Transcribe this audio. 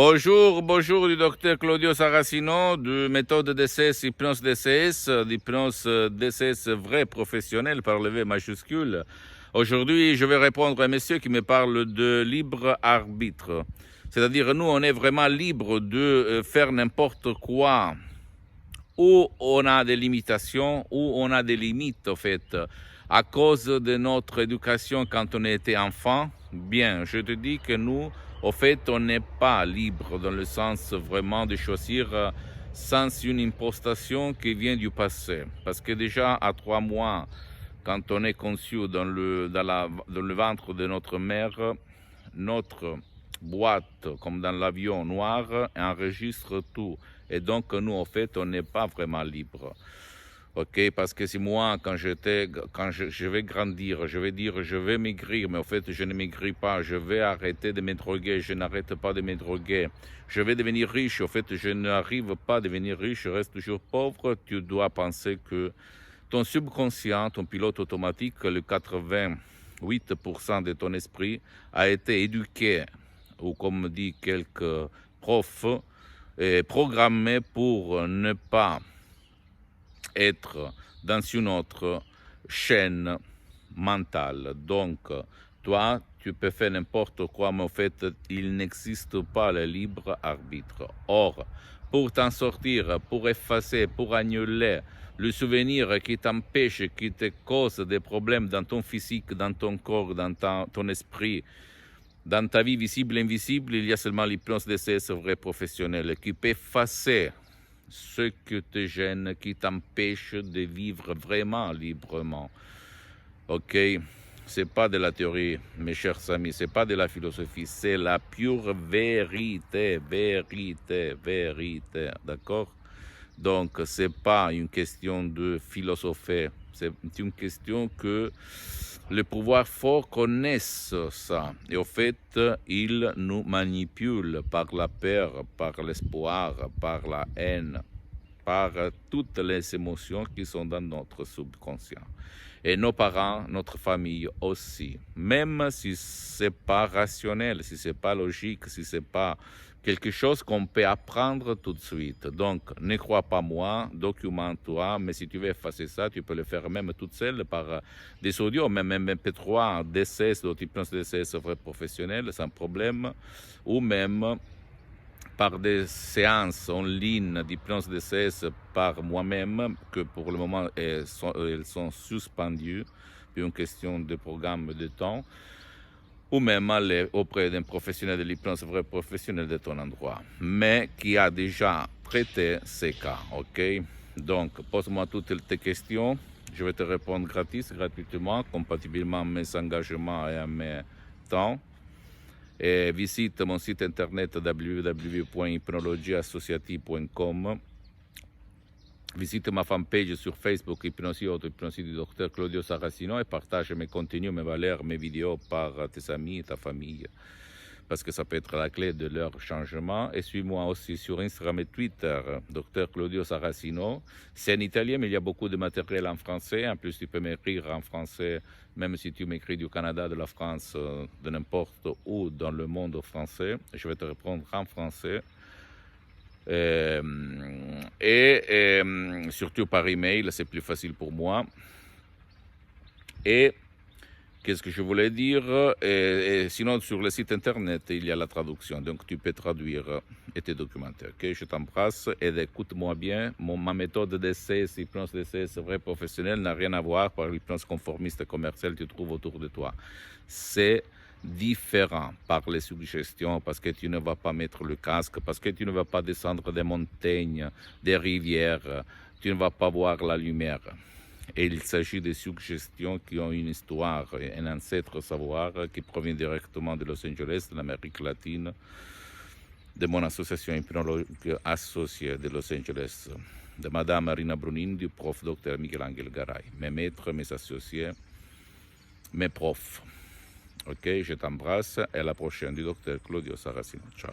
Bonjour, bonjour du docteur Claudio Saracino de méthode DCS, hypnose DCS, d'hypnose DCS vrai professionnel par le V majuscule. Aujourd'hui, je vais répondre à un monsieur qui me parle de libre arbitre. C'est-à-dire, nous, on est vraiment libre de faire n'importe quoi. Où on a des limitations, où on a des limites, en fait, à cause de notre éducation quand on était enfant. Bien, je te dis que nous, au fait, on n'est pas libre dans le sens vraiment de choisir sans une impostation qui vient du passé. Parce que déjà, à 3 mois, quand on est conçu dans le ventre de notre mère, notre boîte, comme dans l'avion noir, enregistre tout. Et donc, nous, en fait, on n'est pas vraiment libre. Ok, parce que si moi, quand je vais grandir, je vais dire, je vais maigrir, mais en fait, je ne maigris pas, je vais arrêter de me droguer, je n'arrête pas de me droguer, je vais devenir riche, en fait, je n'arrive pas à devenir riche, je reste toujours pauvre, tu dois penser que ton subconscient, ton pilote automatique, le 88% de ton esprit a été éduqué, ou comme dit quelques profs, programmé pour ne pas être dans une autre chaîne mentale. Donc, toi, tu peux faire n'importe quoi, mais en fait, il n'existe pas le libre arbitre. Or, pour t'en sortir, pour effacer, pour annuler le souvenir qui t'empêche, qui te cause des problèmes dans ton physique, dans ton corps, dans ton esprit, dans ta vie visible et invisible, il y a seulement l'hypnose DCS vrai professionnel qui peut effacer ce qui te gêne, qui t'empêche de vivre vraiment librement. Ok, c'est pas de la théorie, mes chers amis, c'est pas de la philosophie, c'est la pure vérité, d'accord? Donc, c'est pas une question de philosopher, c'est une question que le pouvoir fort connaissent ça. Et au fait, ils nous manipulent par la peur, par l'espoir, par la haine, par toutes les émotions qui sont dans notre subconscient. Et nos parents, notre famille aussi. Même si c'est pas rationnel, si c'est pas logique, si c'est pas quelque chose qu'on peut apprendre tout de suite. Donc, ne crois pas moi, documente-toi, mais si tu veux effacer ça, tu peux le faire même toute seule par des audios, même MP3, DCS, l'hypnose DCS vrai professionnel, sans problème, ou même par des séances en ligne d'hypnose DCS par moi-même, que pour le moment elles sont suspendues, pour une question de programme de temps, ou même aller auprès d'un professionnel de l'hypnose vrai professionnel de ton endroit, mais qui a déjà traité ces cas, ok? Donc, pose-moi toutes tes questions, je vais te répondre gratuitement, compatiblement à mes engagements et à mes temps. Et visite mon site internet www.hypnologieassociative.com. Visite ma fanpage sur Facebook, Hypnosie Auto, Hypnosie du docteur Claudio Saracino, et partage mes contenus, mes valeurs, mes vidéos par tes amis et ta famille, parce que ça peut être la clé de leur changement. Et suis-moi aussi sur Instagram et Twitter, docteur Claudio Saracino. C'est en italien, mais il y a beaucoup de matériel en français. En plus, tu peux m'écrire en français, même si tu m'écris du Canada, de la France, de n'importe où dans le monde français. Je vais te répondre en français. Et surtout par email, c'est plus facile pour moi. Et qu'est-ce que je voulais dire? Et sinon, sur le site internet, il y a la traduction, donc tu peux traduire et te documenter. Ok, je t'embrasse et écoute-moi bien. Ma méthode d'essai, hypnose d'essai, c'est vrai professionnel, n'a rien à voir par l'hypnose conformiste commerciale que tu trouves autour de toi. C'est différent par les suggestions, parce que tu ne vas pas mettre le casque, parce que tu ne vas pas descendre des montagnes, des rivières, tu ne vas pas voir la lumière. Et il s'agit de suggestions qui ont une histoire, un ancêtre savoir qui provient directement de Los Angeles, de l'Amérique latine, de mon association hypnologique associée de Los Angeles, de Madame Marina Brunin, du prof Dr Miguel-Angel Garay, mes maîtres, mes associés, mes profs. Ok, je t'embrasse et à la prochaine du docteur Claudio Saracino. Ciao.